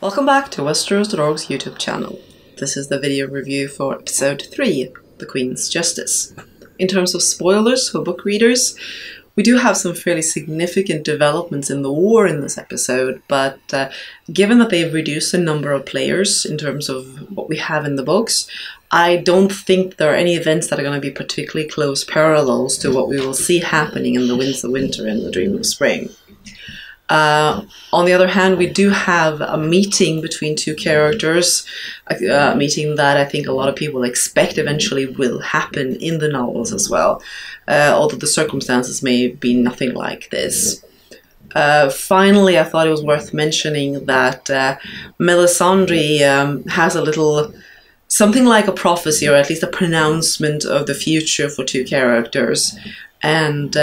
Welcome back to Westeros.org's YouTube channel. This is the video review for episode 3, The Queen's Justice. In terms of spoilers for book readers, we do have some fairly significant developments in the war in this episode, but given that they've reduced the number of players in terms of what we have in the books, I don't think there are any events that are going to be particularly close parallels to what we will see happening in The Winds of Winter and The Dream of Spring. On the other hand, we do have a meeting between two characters, a meeting that I think a lot of people expect eventually will happen in the novels as well, although the circumstances may be nothing like this. Finally, I thought it was worth mentioning that Melisandre has a little something like a prophecy, or at least a pronouncement of the future for two characters. And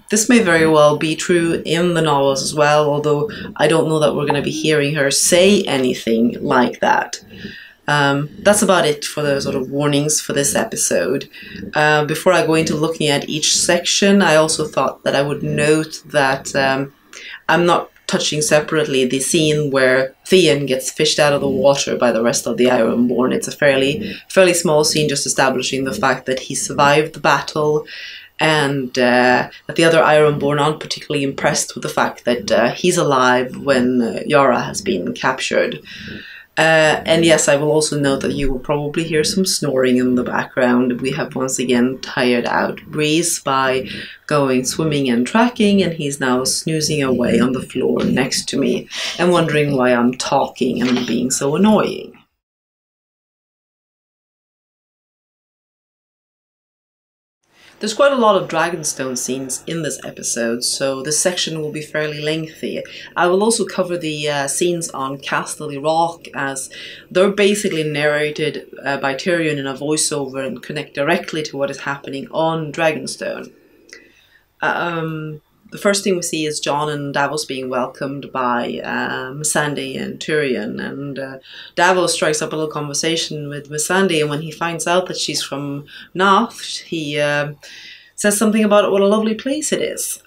this may very well be true in the novels as well, although I don't know that we're going to be hearing her say anything like that. That's about it for the sort of warnings for this episode. Before I go into looking at each section, I also thought that I would note that I'm not touching separately the scene where Theon gets fished out of the water by the rest of the Ironborn. It's a fairly small scene, just establishing the fact that he survived the battle, and that the other Ironborn aren't particularly impressed with the fact that he's alive when Yara has been captured. And yes, I will also note that you will probably hear some snoring in the background. We have once again tired out Rhys by going swimming and tracking, and he's now snoozing away on the floor next to me and wondering why I'm talking and being so annoying. There's quite a lot of Dragonstone scenes in this episode, so this section will be fairly lengthy. I will also cover the scenes on Casterly Rock, as they're basically narrated by Tyrion in a voiceover and connect directly to what is happening on Dragonstone. The first thing we see is Jon and Davos being welcomed by Missandei and Tyrion, and Davos strikes up a little conversation with Missandei, and when he finds out that she's from Naath, he says something about what a lovely place it is.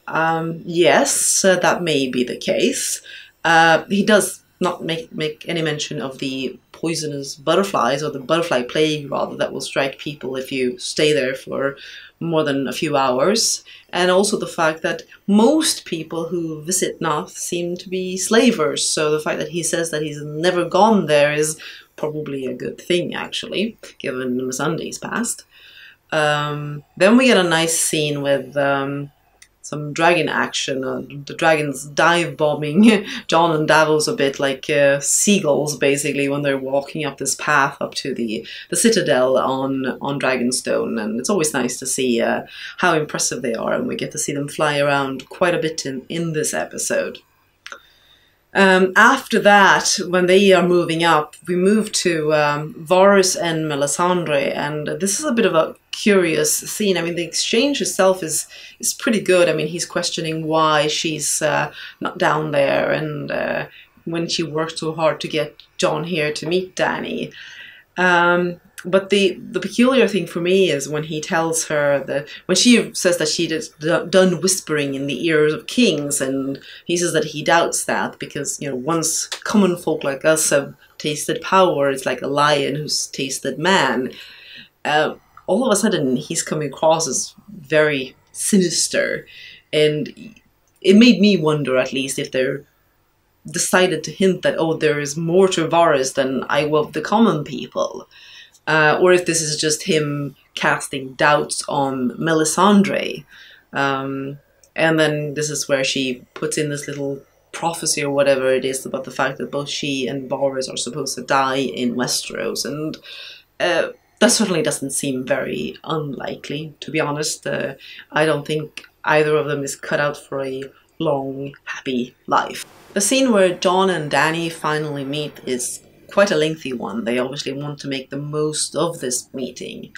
Yes, that may be the case. He does not make any mention of the poisonous butterflies, or the butterfly plague rather, that will strike people if you stay there for more than a few hours, and also the fact that most people who visit Naath seem to be slavers, so the fact that he says that he's never gone there is probably a good thing, actually, given Missandei's past. Then we get a nice scene with some dragon action, the dragons dive bombing Jon and Davos a bit like seagulls, basically, when they're walking up this path up to the citadel on Dragonstone, and it's always nice to see how impressive they are, and we get to see them fly around quite a bit in this episode. After that, when they are moving up, we move to Varys and Melisandre, and this is a bit of a curious scene. I mean, the exchange itself is pretty good. I mean, he's questioning why she's not down there, and when she worked so hard to get Jon here to meet Dany. But the peculiar thing for me is when he tells her that, when she says that she has done whispering in the ears of kings, and he says that he doubts that because, you know, once common folk like us have tasted power, it's like a lion who's tasted man. All of a sudden, he's coming across as very sinister, and it made me wonder, at least, if they're decided to hint that, oh, there is more to Varys than I of the common people. Or if this is just him casting doubts on Melisandre. And then this is where she puts in this little prophecy or whatever it is about the fact that both she and Varys are supposed to die in Westeros. And that certainly doesn't seem very unlikely, to be honest. I don't think either of them is cut out for a long, happy life. The scene where Jon and Dany finally meet is quite a lengthy one. They obviously want to make the most of this meeting.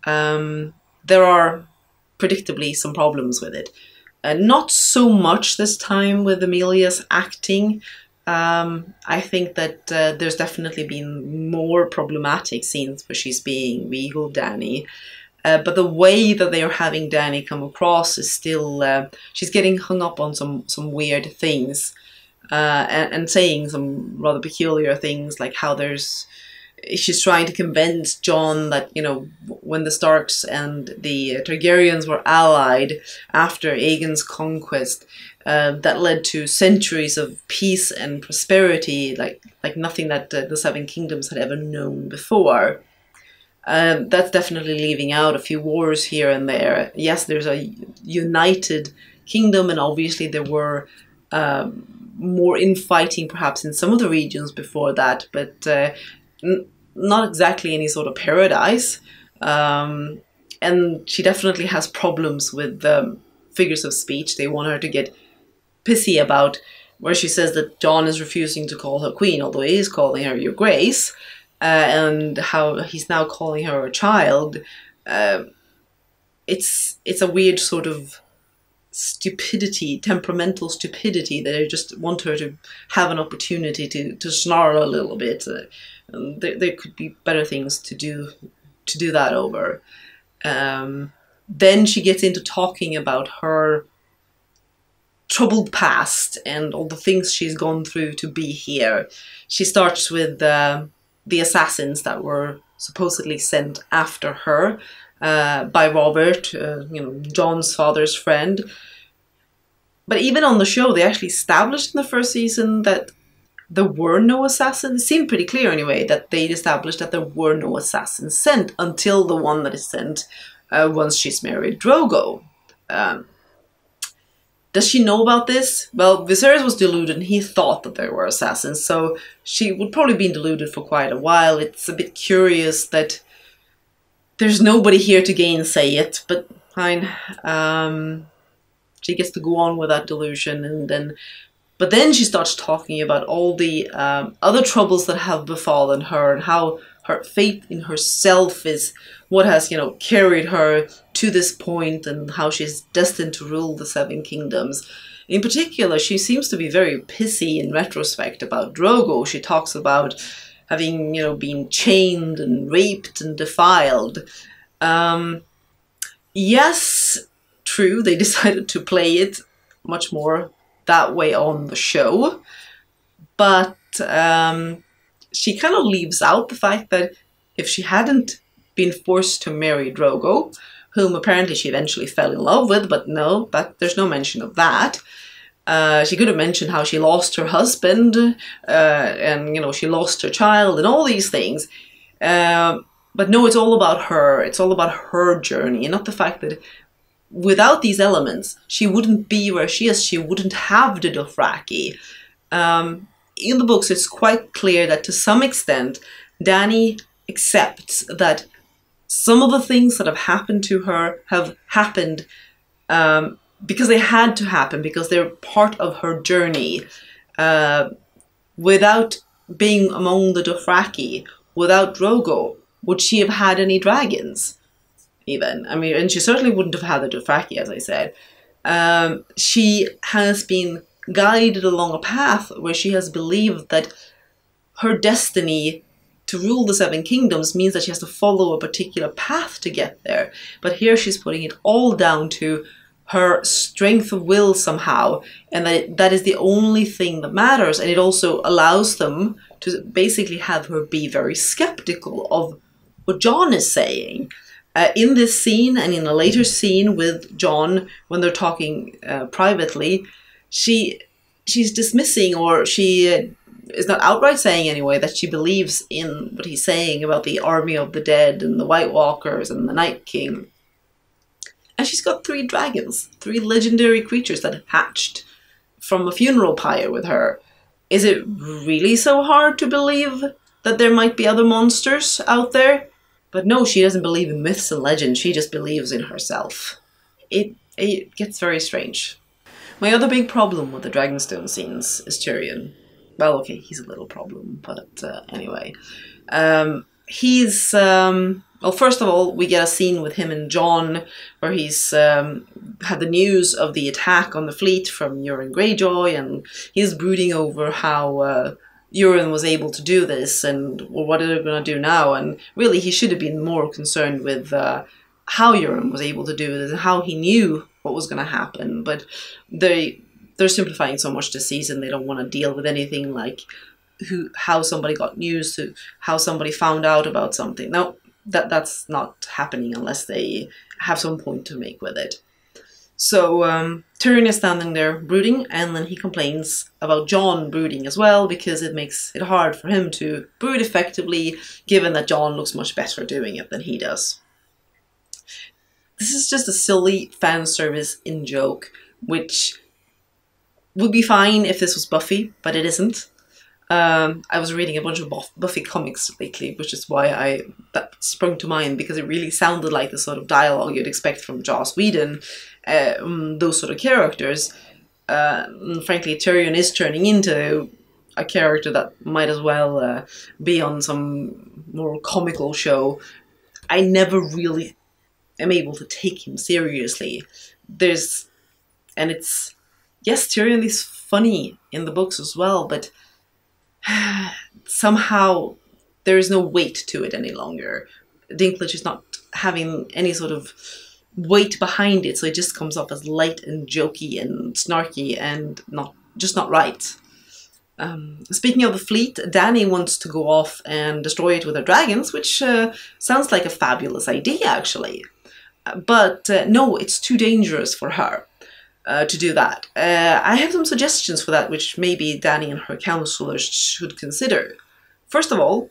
There are predictably some problems with it. Not so much this time with Emilia's acting. I think that there's definitely been more problematic scenes where she's being regal Dany. But the way that they are having Dany come across is still... she's getting hung up on some weird things. and saying some rather peculiar things, like how she's trying to convince Jon that, you know, when the Starks and the Targaryens were allied after Aegon's conquest, that led to centuries of peace and prosperity, like nothing that the Seven Kingdoms had ever known before. That's definitely leaving out a few wars here and there. Yes, there's a united kingdom, and obviously there were more infighting perhaps in some of the regions before that, but not exactly any sort of paradise. And she definitely has problems with figures of speech. They want her to get pissy about, where she says that Jon is refusing to call her queen, although he is calling her your grace, and how he's now calling her a child. It's a weird sort of stupidity, temperamental stupidity, that I just want her to have an opportunity to snarl a little bit. There could be better things to do that over. Then she gets into talking about her troubled past and all the things she's gone through to be here. She starts with the assassins that were supposedly sent after her by Robert, Jon's father's friend. But even on the show, they actually established in the first season that there were no assassins. It seemed pretty clear anyway that they'd established that there were no assassins sent until the one that is sent once she's married Drogo. Does she know about this? Well, Viserys was deluded and he thought that there were assassins, so she would probably be deluded for quite a while. It's a bit curious that there's nobody here to gainsay it, but fine. She gets to go on with that delusion, but then she starts talking about all the other troubles that have befallen her, and how her faith in herself is what has, carried her to this point, and how she's destined to rule the Seven Kingdoms. In particular, she seems to be very pissy in retrospect about Drogo. She talks about having, been chained and raped and defiled. Yes, true, they decided to play it much more that way on the show, but she kind of leaves out the fact that if she hadn't been forced to marry Drogo, whom apparently she eventually fell in love with, but no, there's no mention of that. She could have mentioned how she lost her husband, and she lost her child, and all these things. But no, it's all about her. It's all about her journey, and not the fact that without these elements, she wouldn't be where she is. She wouldn't have the Dothraki. In the books, it's quite clear that to some extent, Dany accepts that some of the things that have happened to her have happened because they had to happen, because they're part of her journey. Without being among the Dothraki, without Drogo, would she have had any dragons? Even. I mean, and she certainly wouldn't have had the Dothraki, as I said. She has been guided along a path where she has believed that her destiny to rule the Seven Kingdoms means that she has to follow a particular path to get there. But here she's putting it all down to her strength of will somehow, and that is the only thing that matters. And it also allows them to basically have her be very skeptical of what Jon is saying. In this scene, and in a later scene with Jon, when they're talking privately, she's dismissing, or she is not outright saying anyway, that she believes in what he's saying about the army of the dead and the White Walkers and the Night King. And she's got 3 dragons, 3 legendary creatures that hatched from a funeral pyre with her. Is it really so hard to believe that there might be other monsters out there? But no, she doesn't believe in myths and legends, she just believes in herself. It gets very strange. My other big problem with the Dragonstone scenes is Tyrion. Well, okay, he's a little problem, but anyway. He's... well, first of all, we get a scene with him and Jon, where he's had the news of the attack on the fleet from Euron Greyjoy, and he's brooding over how Euron was able to do this, and well, what are they going to do now? And really, he should have been more concerned with how Euron was able to do this, and how he knew what was going to happen. But they're simplifying so much this season. They don't want to deal with anything like how somebody got news to how somebody found out about something. No, that's not happening unless they have some point to make with it. So Tyrion is standing there brooding, and then he complains about Jon brooding as well, because it makes it hard for him to brood effectively, given that Jon looks much better doing it than he does. This is just a silly fan service in joke, which would be fine if this was Buffy, but it isn't. I was reading a bunch of Buffy comics lately, which is why that sprung to mind, because it really sounded like the sort of dialogue you'd expect from Joss Whedon, those sort of characters. Frankly, Tyrion is turning into a character that might as well be on some more comical show. I never really am able to take him seriously. Yes, Tyrion is funny in the books as well, but somehow there is no weight to it any longer. Dinklage is not having any sort of weight behind it, so it just comes off as light and jokey and snarky and not right. Speaking of the fleet, Dany wants to go off and destroy it with her dragons, which sounds like a fabulous idea, actually. But no, it's too dangerous for her to do that. I have some suggestions for that, which maybe Dany and her counselors should consider. First of all,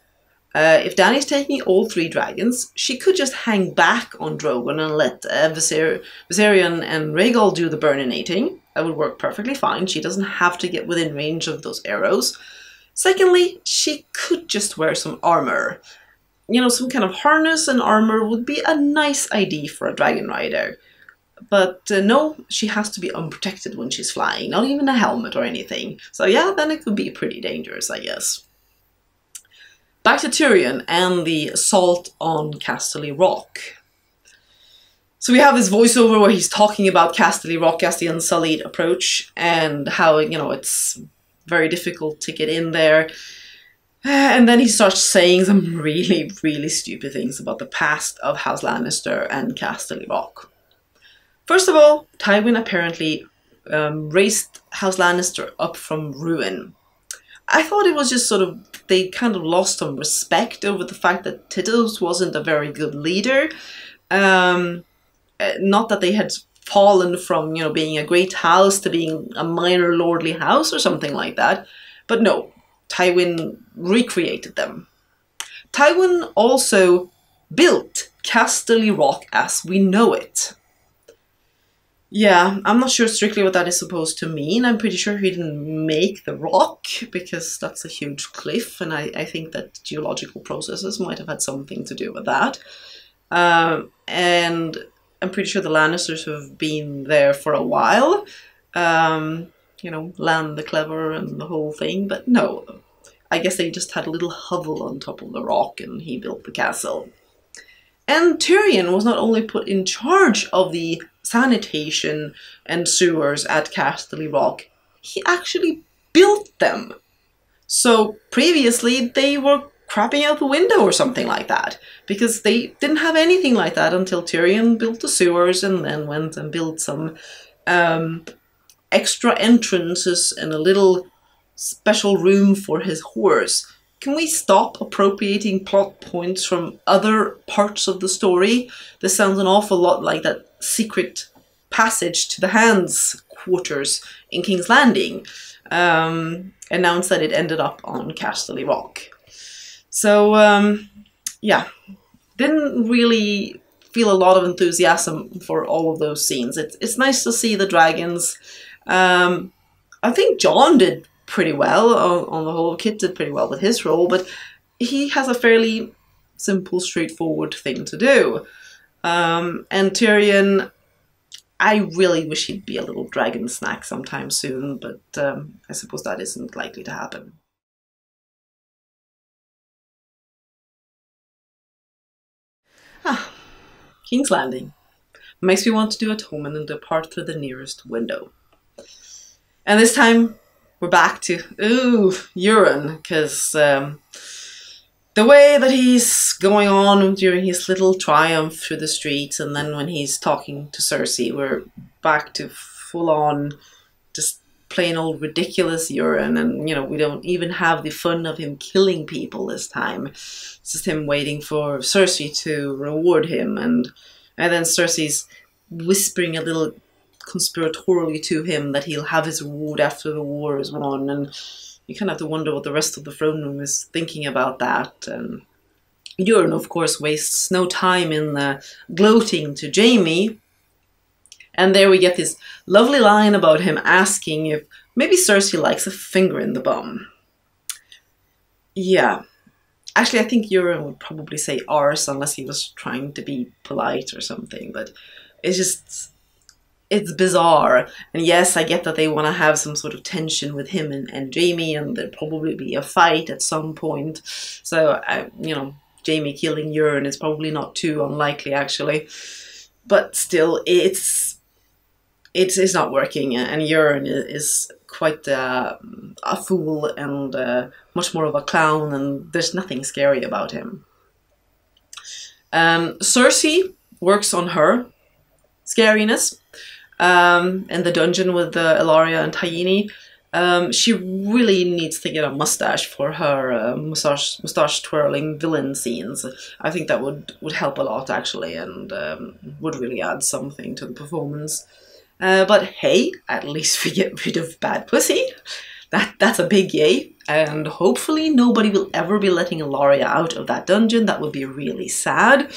if Dany's taking all 3 dragons, she could just hang back on Drogon and let Viserion and Rhaegal do the burninating. That would work perfectly fine. She doesn't have to get within range of those arrows. Secondly, she could just wear some armor. You know, some kind of harness and armor would be a nice idea for a dragon rider. But no, she has to be unprotected when she's flying, not even a helmet or anything. So yeah, then it could be pretty dangerous, I guess. Back to Tyrion and the assault on Casterly Rock. So we have this voiceover where he's talking about Casterly Rock as the Unsullied approach, and how, you know, it's very difficult to get in there. And then he starts saying some really, really stupid things about the past of House Lannister and Casterly Rock. First of all, Tywin apparently raised House Lannister up from ruin. I thought it was just sort of, they kind of lost some respect over the fact that Tytos wasn't a very good leader. Not that they had fallen from, you know, being a great house to being a minor lordly house or something like that. But no, Tywin recreated them. Tywin also built Casterly Rock as we know it. Yeah, I'm not sure strictly what that is supposed to mean. I'm pretty sure he didn't make the rock, because that's a huge cliff, and I think that geological processes might have had something to do with that. And I'm pretty sure the Lannisters have been there for a while. You know, Lan the Clever and the whole thing, but no. I guess they just had a little hovel on top of the rock and he built the castle. And Tyrion was not only put in charge of the sanitation and sewers at Casterly Rock, he actually built them. So previously they were crapping out the window or something like that, because they didn't have anything like that until Tyrion built the sewers and then went and built some extra entrances and a little special room for his horse. Can we stop appropriating plot points from other parts of the story? This sounds an awful lot like that secret passage to the Hand's quarters in King's Landing. Announced that it ended up on Casterly Rock. So, yeah, didn't really feel a lot of enthusiasm for all of those scenes. It's nice to see the dragons. I think Jon did pretty well on the whole. Kit did pretty well with his role, but he has a fairly simple, straightforward thing to do. And Tyrion, I really wish he'd be a little dragon snack sometime soon, but I suppose that isn't likely to happen. King's Landing. Makes me want to do atonement and depart through the nearest window. And this time, we're back to, Euron, because the way that he's going on during his little triumph through the streets, and then when he's talking to Cersei, we're back to full-on just plain old ridiculous Euron, and we don't even have the fun of him killing people this time. It's just him waiting for Cersei to reward him, and then Cersei's whispering a little conspiratorially to him that he'll have his reward after the war is won, and you kind of have to wonder what the rest of the throne room is thinking about that. And Euron, of course, wastes no time in gloating to Jaime. And there we get this lovely line about him asking if maybe Cersei likes a finger in the bum. Yeah. Actually, I think Euron would probably say arse unless he was trying to be polite or something. But it's bizarre. And yes, I get that they want to have some sort of tension with him and Jaime, and there'll probably be a fight at some point. So, Jaime killing Euron is probably not too unlikely, actually. But still, it's not working, and Euron is quite a fool and much more of a clown, and there's nothing scary about him. Cersei works on her scariness in the dungeon with Ellaria and Tyene. She really needs to get a mustache for her mustache twirling villain scenes. I think that would help a lot, actually, and would really add something to the performance. But hey, at least we get rid of bad pussy. That's a big yay. And hopefully nobody will ever be letting Ellaria out of that dungeon. That would be really sad.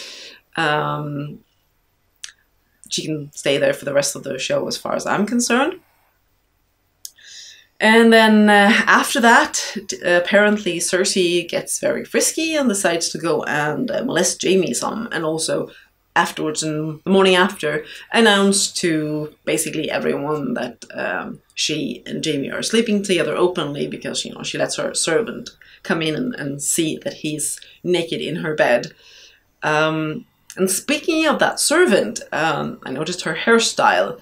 She can stay there for the rest of the show as far as I'm concerned. And then after that, apparently Cersei gets very frisky and decides to go and molest Jaime some, and also afterwards, in the morning after, announced to basically everyone that she and Jaime are sleeping together openly, because she lets her servant come in and see that he's naked in her bed. And speaking of that servant, I noticed her hairstyle.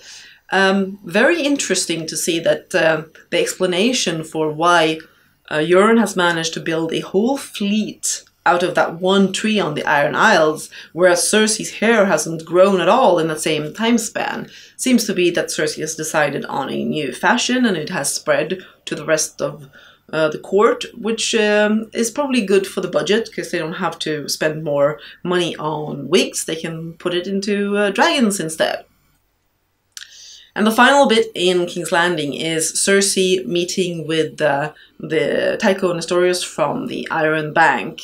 Very interesting to see that the explanation for why Euron has managed to build a whole fleet out of that one tree on the Iron Isles, whereas Cersei's hair hasn't grown at all in the same time span, seems to be that Cersei has decided on a new fashion, and it has spread to the rest of the court, which is probably good for the budget, because they don't have to spend more money on wigs. They can put it into dragons instead. And the final bit in King's Landing is Cersei meeting with the Tycho Nestorius from the Iron Bank.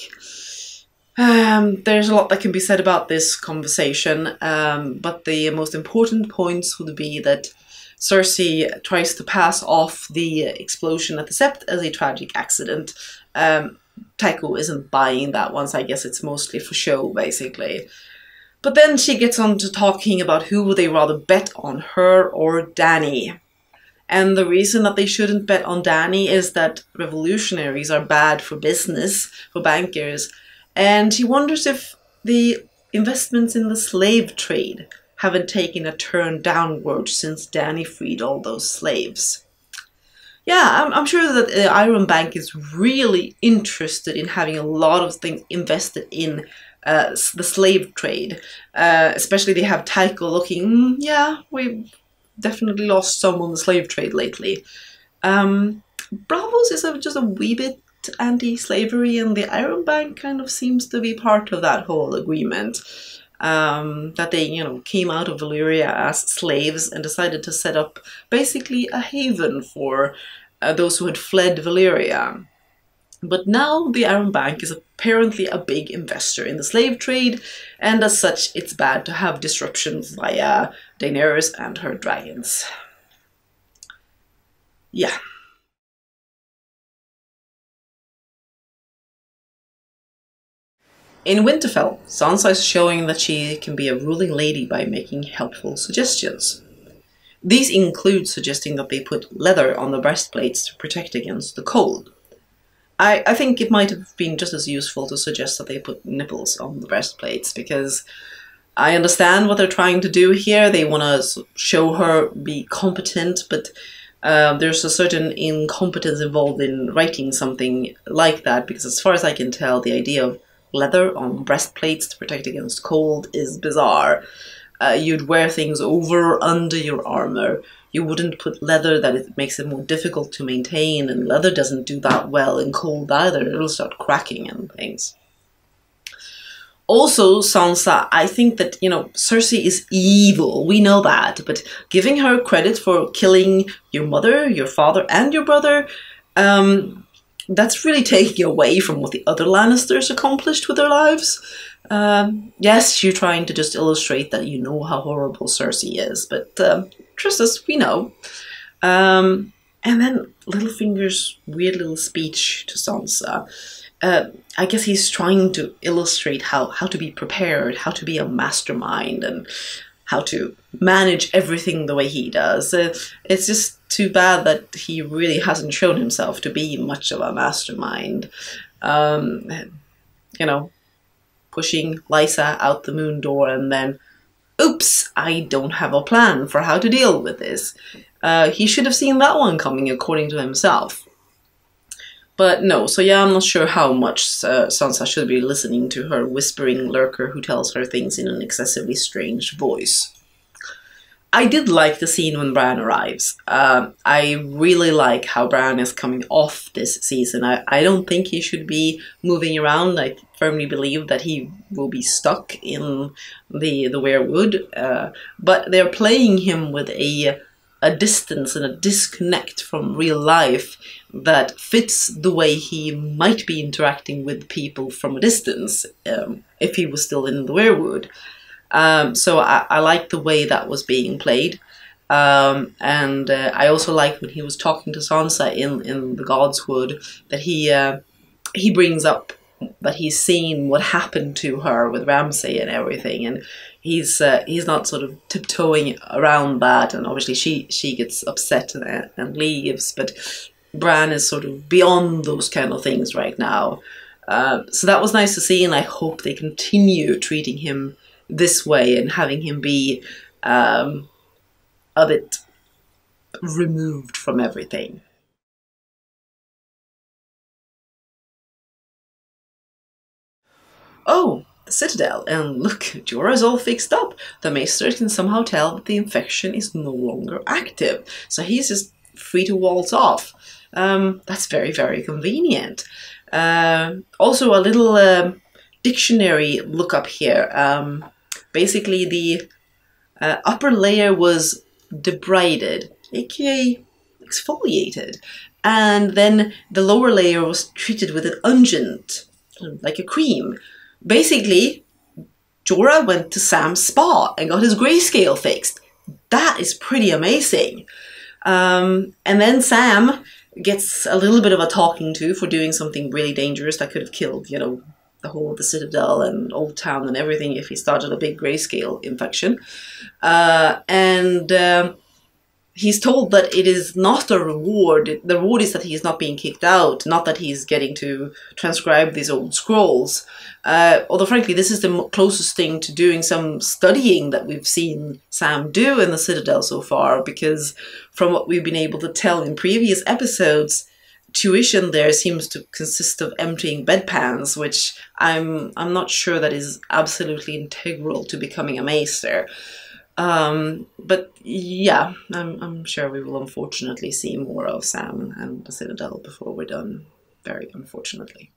There's a lot that can be said about this conversation, but the most important points would be that Cersei tries to pass off the explosion at the Sept as a tragic accident. Tycho isn't buying that one, so I guess it's mostly for show, basically. But then she gets on to talking about who would they rather bet on, her or Dany. And the reason that they shouldn't bet on Dany is that revolutionaries are bad for business, for bankers. And she wonders if the investments in the slave trade haven't taken a turn downward since Dany freed all those slaves. Yeah, I'm sure that the Iron Bank is really interested in having a lot of things invested in the slave trade. Especially they have Tycho looking, yeah, we've definitely lost some on the slave trade lately. Braavos is just a wee bit anti-slavery, and the Iron Bank kind of seems to be part of that whole agreement. That they, came out of Valyria as slaves and decided to set up basically a haven for those who had fled Valyria. But now the Iron Bank is apparently a big investor in the slave trade, and as such it's bad to have disruptions via Daenerys and her dragons. Yeah. In Winterfell, Sansa is showing that she can be a ruling lady by making helpful suggestions. These include suggesting that they put leather on the breastplates to protect against the cold. I think it might have been just as useful to suggest that they put nipples on the breastplates, because I understand what they're trying to do here. They want to show her be competent, but there's a certain incompetence involved in writing something like that, because as far as I can tell, the idea of leather on breastplates to protect against cold is bizarre. You'd wear things over or under your armor. you wouldn't put leather, that it makes it more difficult to maintain, and leather doesn't do that well in cold either. It'll start cracking and things. Also, Sansa, I think that, Cersei is evil. We know that. But giving her credit for killing your mother, your father, and your brother, that's really taking away from what the other Lannisters accomplished with their lives. Yes, you're trying to just illustrate that you know how horrible Cersei is, but trust us, we know. And then Littlefinger's weird little speech to Sansa. I guess he's trying to illustrate how to be prepared, how to be a mastermind, and how to manage everything the way he does. It's just too bad that he really hasn't shown himself to be much of a mastermind. Pushing Lysa out the moon door and then, oops, I don't have a plan for how to deal with this. He should have seen that one coming, according to himself. But no, so yeah, I'm not sure how much Sansa should be listening to her whispering lurker who tells her things in an excessively strange voice. I did like the scene when Bran arrives. I really like how Bran is coming off this season. I don't think he should be moving around. I firmly believe that he will be stuck in the weirwood. But they're playing him with a distance and a disconnect from real life that fits the way he might be interacting with people from a distance if he was still in the weirwood. So I like the way that was being played. And I also like when he was talking to Sansa in the Godswood that he brings up that he's seen what happened to her with Ramsay and everything, and he's not sort of tiptoeing around that. And obviously she gets upset and leaves, but Bran is sort of beyond those kind of things right now. So that was nice to see, and I hope they continue treating him this way and having him be a bit removed from everything. Oh, the Citadel, and look, Jorah's all fixed up. The Maester can somehow tell that the infection is no longer active, so he's just free to waltz off. That's very, very convenient. Also, a little dictionary lookup here. Basically, the upper layer was debrided, aka exfoliated, and then the lower layer was treated with an unguent, like a cream. Basically, Jorah went to Sam's spa and got his grayscale fixed. That is pretty amazing. And then Sam gets a little bit of a talking to for doing something really dangerous that could have killed, the whole of the Citadel and Old Town and everything if he started a big grayscale infection. He's told that it is not a reward. The reward is that he's not being kicked out, not that he's getting to transcribe these old scrolls. Although, frankly, this is the closest thing to doing some studying that we've seen Sam do in the Citadel so far, because from what we've been able to tell in previous episodes, tuition there seems to consist of emptying bedpans, which I'm not sure that is absolutely integral to becoming a maester. But yeah, I'm sure we will unfortunately see more of Sam and the Citadel before we're done, very unfortunately.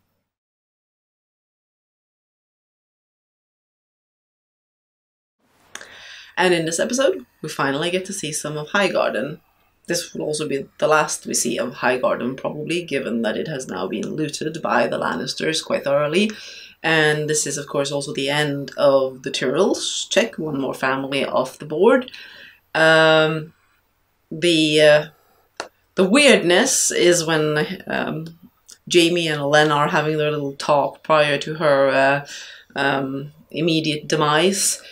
And in this episode, we finally get to see some of Highgarden. This will also be the last we see of Highgarden, probably, given that it has now been looted by the Lannisters quite thoroughly. And this is, of course, also the end of the Tyrells. Check, one more family off the board. The weirdness is when Jaime and Olenna are having their little talk prior to her immediate demise.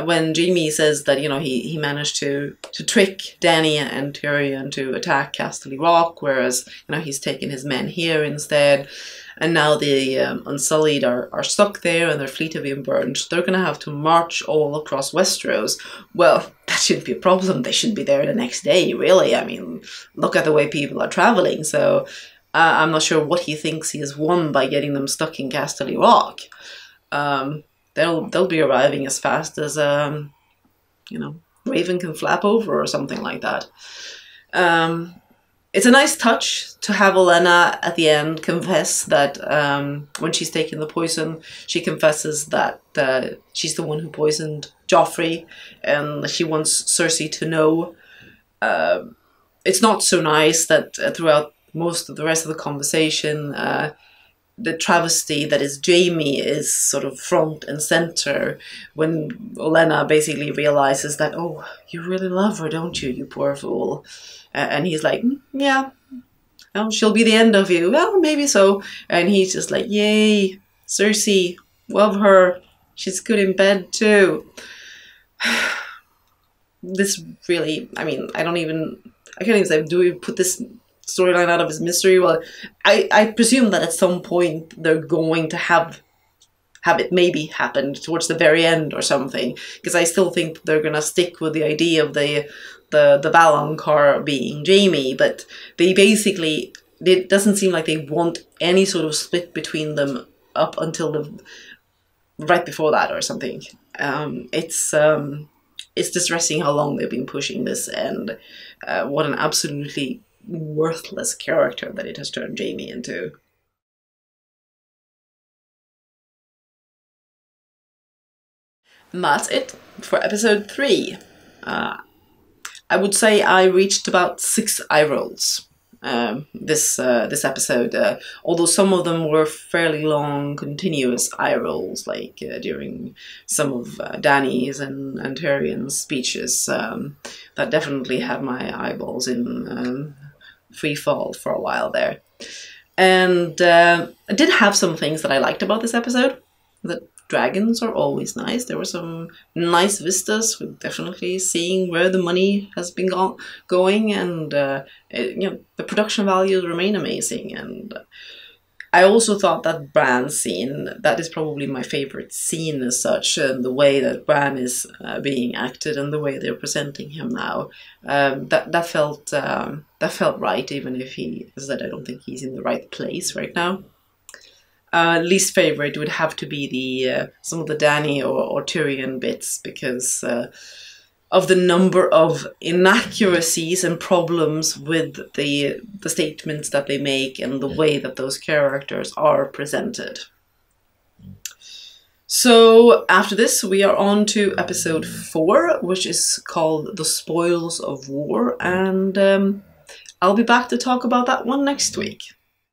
When Jaime says that, he managed to trick Dany and Tyrion to attack Casterly Rock, whereas, he's taken his men here instead. And now the Unsullied are stuck there and their fleet have been burned. They're going to have to march all across Westeros. Well, that shouldn't be a problem. They should be there the next day, really. I mean, look at the way people are traveling. So I'm not sure what he thinks he has won by getting them stuck in Casterly Rock. They'll be arriving as fast as, Raven can flap over or something like that. It's a nice touch to have Olenna at the end confess that when she's taking the poison, she confesses that she's the one who poisoned Joffrey, and she wants Cersei to know. It's not so nice that throughout most of the rest of the conversation, the travesty that is Jaime is sort of front and center when Olenna basically realizes that, oh, you really love her, don't you, you poor fool? And he's like, yeah, well, she'll be the end of you. Well, maybe so. And he's just like, yay, Cersei, love her. She's good in bed too. This really, I mean, I can't even say, do we put this storyline out of its mystery? Well, I presume that at some point they're going to have it maybe happen towards the very end or something, because I still think they're gonna stick with the idea of the Valonqar being Jaime, but they basically, it doesn't seem like they want any sort of split between them up until right before that or something. It's distressing how long they've been pushing this, and what an absolutely worthless character that it has turned Jaime into. And that's it for episode 3. I would say I reached about 6 eye rolls this episode, although some of them were fairly long, continuous eye rolls, like during some of Dany's and Tyrion's speeches. That definitely had my eyeballs in free fall for a while there. And I did have some things that I liked about this episode. The dragons are always nice. There were some nice vistas. We're definitely seeing where the money has been going, and the production values remain amazing. And I also thought that Bran scene, that is probably my favorite scene as such, and the way that Bran is being acted and the way they're presenting him now, that felt right, even if he said I don't think he's in the right place right now. Least favorite would have to be the some of the Dany or Tyrion bits, because of the number of inaccuracies and problems with the statements that they make and the way that those characters are presented. So after this, we are on to episode 4, which is called The Spoils of War, and I'll be back to talk about that one next week.